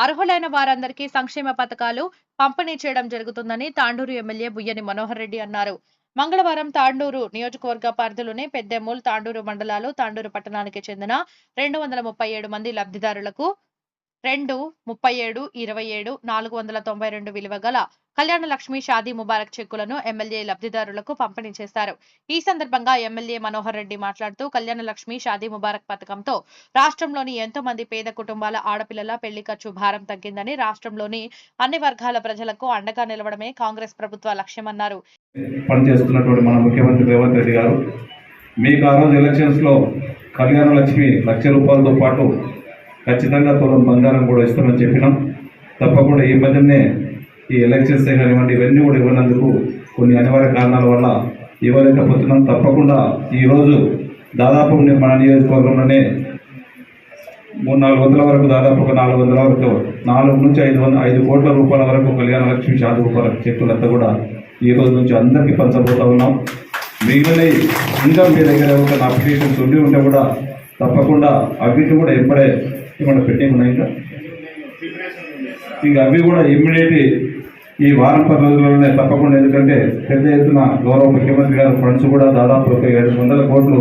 అర్హులైన వారందరికీ సంక్షేమ పథకాలు పంపిణీ చేయడం జరుగుతుందని తాండూరు ఎమ్మెల్యే బుయ్యని మనోహర్ రెడ్డి అన్నారు. మంగళవారం తాండూరు నియోజకవర్గ పరిధిలోని పెద్దెమూల్, తాండూరు మండలాలు, తాండూరు పట్టణానికి చెందిన 237 మంది లబ్ధిదారులకు 2-37-27-492 విలువ గల కళ్యాణ లక్ష్మి షాదీ ముబారక్ చెక్కులను ఎమ్మెల్యే లబ్ధిదారులకు పంపిణీ చేశారు. ఈ సందర్భంగా ఎమ్మెల్యే మనోహర్ రెడ్డి మాట్లాడుతూ కళ్యాణ లక్ష్మి షాదీ ముబారక్ పథకంతో రాష్ట్రంలోని ఎంతో మంది పేద కుటుంబాల ఆడపిల్లల పెళ్లి ఖర్చు భారం తగ్గిందని, రాష్ట్రంలోని అన్ని వర్గాల ప్రజలకు అండగా నిలవడమే కాంగ్రెస్ ప్రభుత్వ లక్ష్యమన్నారు. పనిచేస్తున్నటువంటి మన ముఖ్యమంత్రి రేవంత్ రెడ్డి గారు మీకు ఆ రోజు ఎలక్షన్స్ లో కళ్యాణ లక్ష్మి ₹1,00,000తో పాటు ఖచ్చితంగా తులం బంగారం కూడా ఇస్తామని చెప్పినాం. తప్పకుండా ఈ మధ్యనే ఈ ఎలక్షన్స్ కానివ్వండి ఇవన్నీ కూడా ఇవ్వనందుకు కొన్ని అనివార్య కారణాల వల్ల ఇవ్వలేకపోతున్నాం. తప్పకుండా ఈరోజు దాదాపు మన నియోజకవర్గంలోనే 300-400 వరకు, దాదాపు ఒక 400 వరకు, 4 నుంచి 5 కోట్ల రూపాయల వరకు కళ్యాణ లక్ష్మి షాదీ ముబారక్ చెక్కులంతా కూడా ఈ రోజు నుంచి అందరికీ పంచబోతా ఉన్నాం. మిగిలిన ఇంకా మీ దగ్గర ఒక అప్లికేషన్స్ ఉండి ఉంటే కూడా తప్పకుండా అవిటి కూడా ఎప్పుడే ఏమన్నా పెండింగ్ ఉన్నాయి ఇంకా అవి కూడా ఇమ్మీడియట్ ఈ వారం 10 రోజుల్లోనే తప్పకుండా, ఎందుకంటే పెద్ద ఎత్తున గౌరవ ముఖ్యమంత్రి గారు ఫండ్స్ కూడా దాదాపు ఒక 700 కోట్లు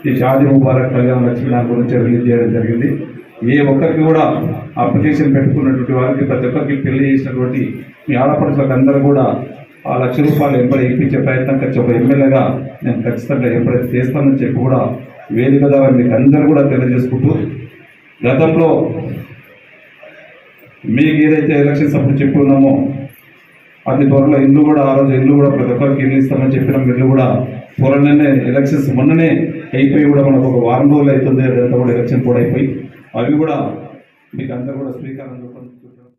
ఈ షాదీ ముబారక్ కళ్యాణ లక్ష్మి దాని గురించి రిలీజ్ చేయడం జరిగింది. ఏ ఒక్కరికి కూడా అప్లికేషన్ పెట్టుకున్నటువంటి వారికి ప్రతి ఒక్కరికి పెళ్లి చేసినటువంటి మీ ఆడపడుచులకు అందరూ కూడా ఆ ₹1,00,000 ఎప్పుడైతే ఇప్పించే ప్రయత్నం ఒక ఎమ్మెల్యేగా నేను ఖచ్చితంగా ఎప్పుడైతే చేస్తానని చెప్పి కూడా వేదిక ద్వారా మీకు అందరూ కూడా తెలియజేసుకుంటూ, గతంలో మీకు ఏదైతే ఎలక్షన్స్ అప్పుడు చెప్పి ఉన్నామో అతి త్వరలో ఇల్లు కూడా ఆ రోజు ఇల్లు కూడా ప్రతి ఒక్కరికి ఇల్లు ఇస్తామని చెప్పినాం. ఇల్లు కూడా త్వరలోనే ఎలక్షన్స్ మొన్ననే అయిపోయి కూడా మనకు ఒక వారం రోజులు అవుతుంది. అదంతా కూడా ఎలక్షన్ కూడా అయిపోయి అవి కూడా మీకు అందరూ కూడా స్వీకారం